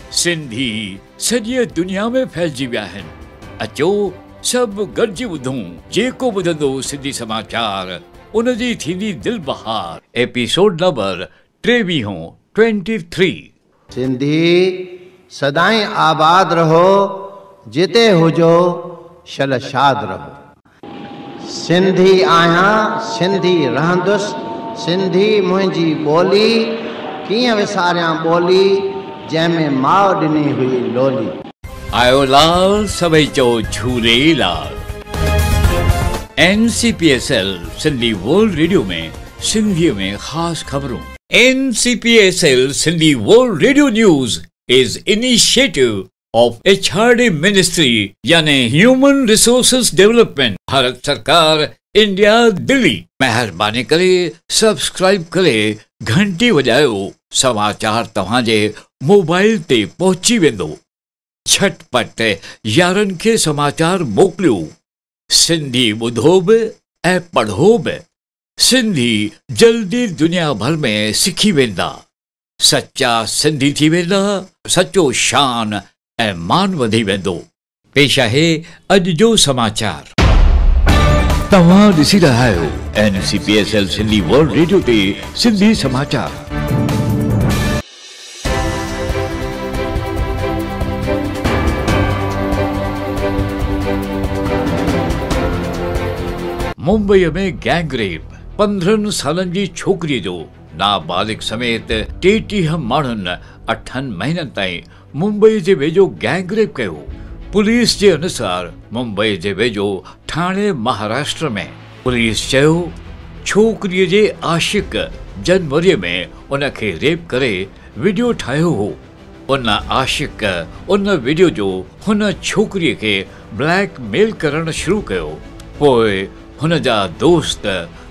सिंधी सॼी दुनिया में फैलिजी विया आहिनि। अचो सभु गॾिजी ॿुधूं, जेको ॿुधंदो सिंधी समाचार उन जी थींदी दिल बहार। Episode number 23। सिंधी सदाईं आबाद रहो, जिते हुजो शलशाद रहो। सिंधी आहियां, सिंधी रहंदुसि, सिंधी मुंहिंजी ॿोली, कीअं विसारियां ॿोली जंहिंमें माउ ॾिनी हुई लोली। आयो लाल सभई चओ Jhulelal. NCPSL Sindhi world radio में सिंधीअ में ख़ासि ख़बरूं। NCPSL Sindhi world radio news is initiative of HRD Ministry यानी ह्यूमन रिसोर्सेस डेवलपमेंट, भारत सरकार, इंडिया, दिल्ली। मेहरबानी करे सब्सक्राइब करे घंटी वॼायो, समाचार तव्हांजे मोबाइल ते पहुची वेंदो। झटपट यारनि खे समाचार मोकिलियो। सिंधी ॿुधो बि ऐं पढ़ो बि। सिंधी जल्दी दुनिया भर में सिखी वेंदा। सच्चा सिंधी थी वेंदा, सचो शान ऐं मान वधी वेंदो। पेश आहे अॼु जो समाचार। तव्हां ॾिसी रहिया आहियो NCPSL सिंधी वर्ल्ड रेडियो ते सिंधी समाचार। मुंबई में गैंगरेप, 15 सालनि जी छोकिरीअ जो नाबालिग समेत 33 माण्हुनि 8 महीननि ताईं मुंबई जे वेझो गैंगरेप कयो। पुलिस जे अनुसार मुंबई जे वेझो ठाणे, महाराष्ट्र में। पुलिस चयो छोकिरीअ जे आशिक जनवरी में उन खे रेप करे वीडियो ठाहियो हो। उन आशिक उन वीडियो जो हुन छोकिरीअ खे ब्लैकमेल करणु शुरू कयो। पोइ हुन जा दोस्त,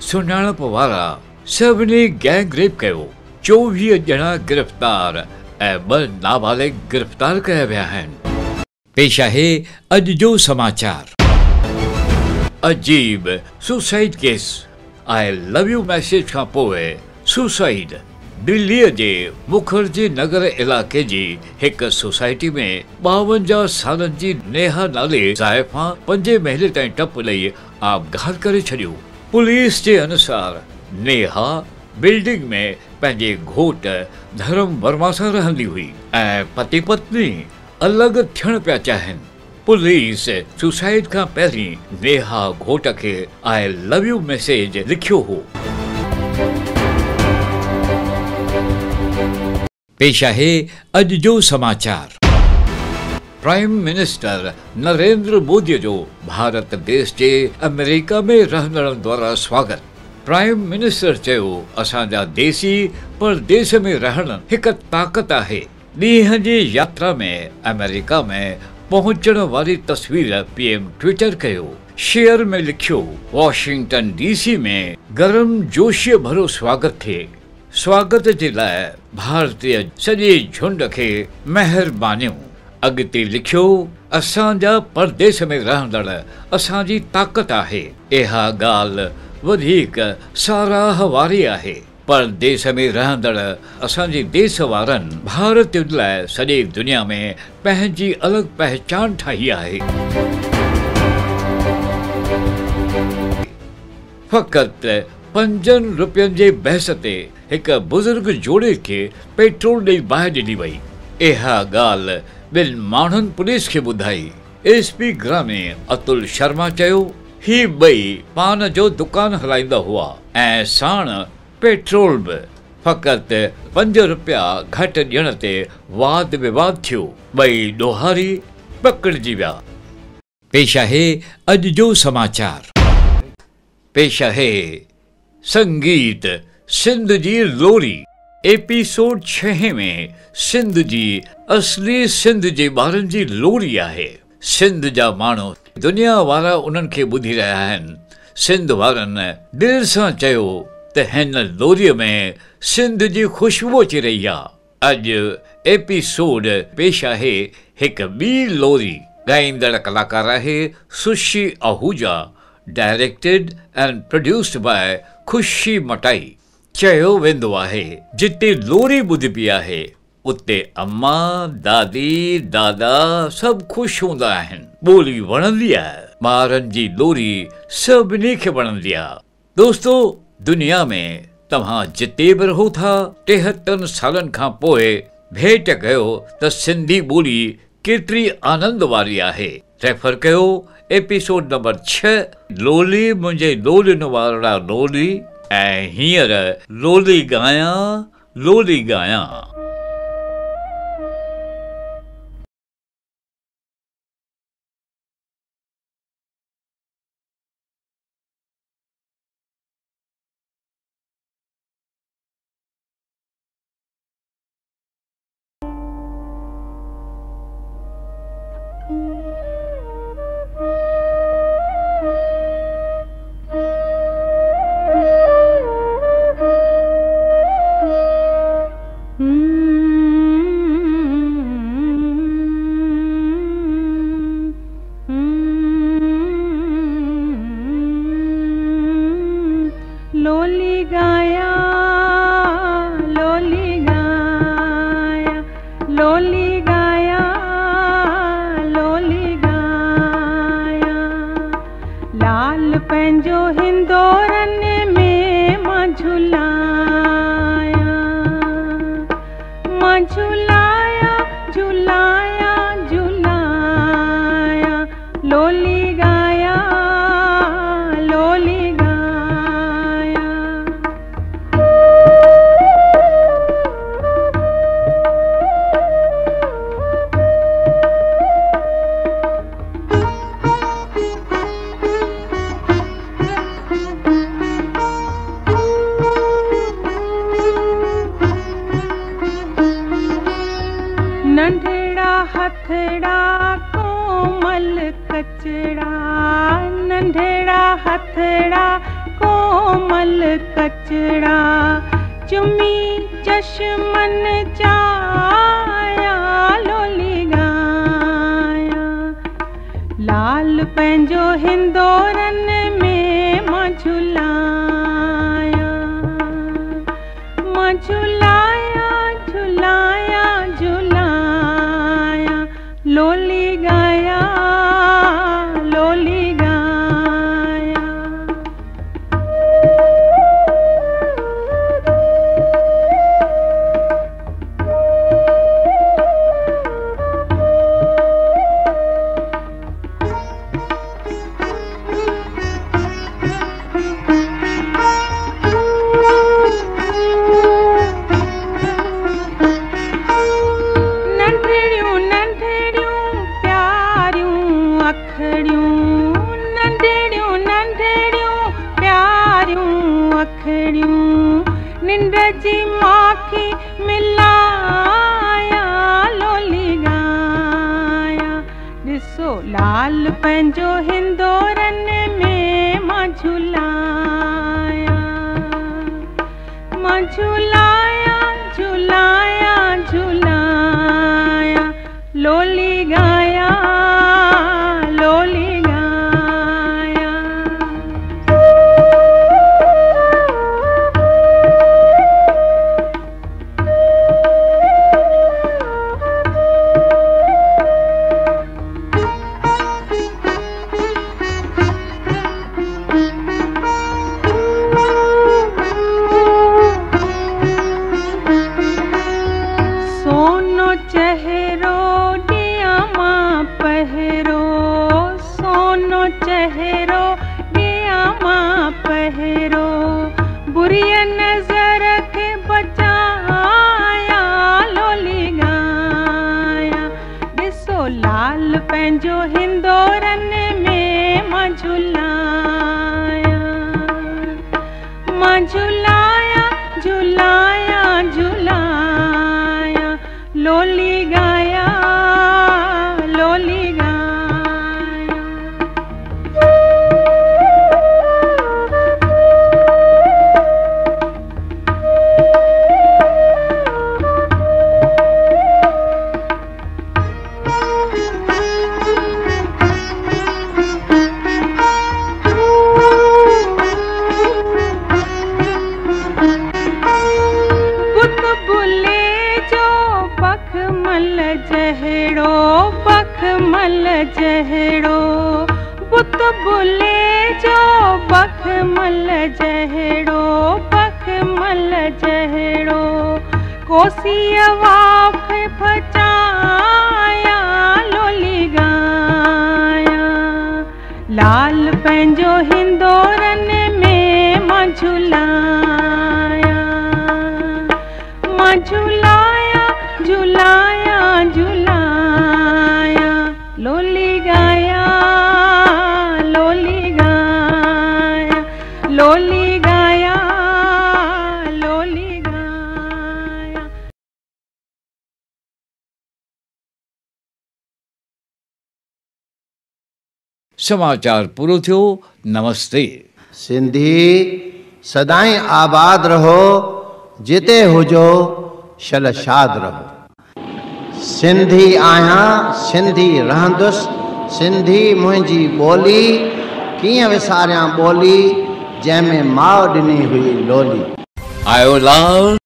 सुञाणप वारा सभिनी गैंग रेप कयो। 24 ॼणा गिरफ़्तार ऐं 2 नाबालिग गिरफ़्तार कया विया आहिनि। पेश आहे अॼु जो समाचार। अजीब suicide case. I love U message खां पोइ सुसाइड। दिल्लीअ जे मुखर्जी नगर इलाइक़े जी हिकु सोसाइटी में 52 सालनि जी नेहा नाले ज़ाइफ़ा 5 महीने ताईं टप ॾेई आपघात करे छॾियो। पुलिस जे अनुसार नेहा बिल्डिंग में पंहिंजे घोट धर्म वर्मा सां रहंदी हुई ऐं पति पत्नी अलॻि थियण पिया चाहिनि। पुलिस सुसाइड खां पहिरीं नेहा घोट खे आई लव यू मैसेज लिखियो हो। पेश आहे अॼु जो समाचार। प्राइम मिनिस्टर नरेंद्र मोदी जो भारत देश जे अमेरिका में रहंदड़नि द्वारा स्वागत। प्राइम मिनिस्टर चयो असांजा देसी परदेस में रहण हिकु ताक़त आहे। ॾींहं जी यात्रा में अमेरिका में पहुचण वारी तस्वीर PM ट्विटर कयो। शेयर में लिखियो वॉशिंगटन DC में गरम जोशीअ भरो स्वागत थिए। स्वागत जे लाइ भारतीय सॼे झुंड खे महिरबानियूं। अॻिते लिखियो असांजा परदेस में रहंदड़ असांजी ताक़त आहे। इहा ॻाल्हि वधीक साराह वारी आहे। परदेस में रहंदड़ असांजे देश वारनि भारत लाइ सॼे दुनिया में पंहिंजी अलॻि पहचान ठाही आहे। फ़क़ति 5 रुपयनि जे बहस ते हिकु बुज़ुर्ग जोड़े खे पेट्रोल ॾेई बाहि ॾिनी वई। इहा ॻाल्हि 2 माण्हुनि पुलिस खे ॿुधाई। SP ग्रामी अतुल शर्मा चयो ही 2 पान जो दुकान हलाईंदा हुआ ऐं साण पेट्रोल बि। फ़क़ति 5 रुपया घटि ॾियण ते वाद विवाद थियो। 2 ॾोहारी पकड़िजी विया। पेश आहे अॼु जो समाचार। पेश आहे संगीत सिंध जी लोरी। एपिसोड 6 में सिंध जी असली सिंध जे ॿारनि जी लोरी आहे। सिंध जा माण्हू दुनिया वारा उन्हनि खे ॿुधी रहिया आहिनि। सिंध वारनि दिलि सां चयो त हिन लोरीअ में सिंध जी ख़ुशबू अची रही आहे। अॼु एपिसोड पेश आहे हिकु ॿी लोरी। ॻाईंदड़ कलाकार आहे Sushi Ahuja. Directed and produced by Khushi Matai. चयो वेंदो आहे जिते लोरी ॿुधबी आहे उते अम्मा दादी दादा सब खुश हूंदा आहिनि। ॿोली वणंदी आहे, ॿारनि जी लोरी सभिनी खे वणंदी आहे। दोस्तो, दुनिया में तव्हां जिते बि रहो था, 73 सालनि खां पोइ भेट कयो त सिंधी ॿोली केतिरी आनंद वारी आहे। रेफर कयो एपिसोड नंबर 6 लोली मुंहिंजे लोलिन वारा लोली, ऐं हींअर लोली गायां लोली गायां। लोली गाया लोली गाया लोली गाया लोली गाया, लाल पंहिंजो हिंदोरन में मां झुलाया, मां झुलाया झुलाया झुलाया, लोली गाया लोली नंढड़ा हथड़ा कोमल कचड़ा, नंढड़ा हथड़ा कोमल कचड़ा, चुमी चश्मन चाया लोली गाया, लाल पंहिंजो हिंदोरन में मां झुलाया, मां झुलाया झुलाया झुलाया, लोली गाया लोली गाया। निंड जी माखी मिलाया लोली गाया, ॾिसो लाल पंहिंजो हिंदोरन में मां झुलाया, मां झुलाया झुलाया झुलाया, लोली गाया लोली गाया। 。मल जहिड़ो बखमल जहिड़ो बुत बुले जो बखमल जहिड़ो बखमल जहिड़ो कोसीअ वाफ फचाया लोली गाया लाल पंहिंजो हिंदोरन में मां झुलाया मां झुलाया झुलाया झुलाया लोली गाया लोली गाया लोली गाया लोली गाया। समाचार पूरो थियो। नमस्ते। सिंधी सदाई आबाद रहो, जिते हुजो शलशाद रहो। सिंधी आहियां, सिंधी रहंदुसि, सिंधी मुंहिंजी ॿोली, कीअं विसारियां ॿोली जंहिंमें माउ ॾिनी हुई लोली। आयो लाल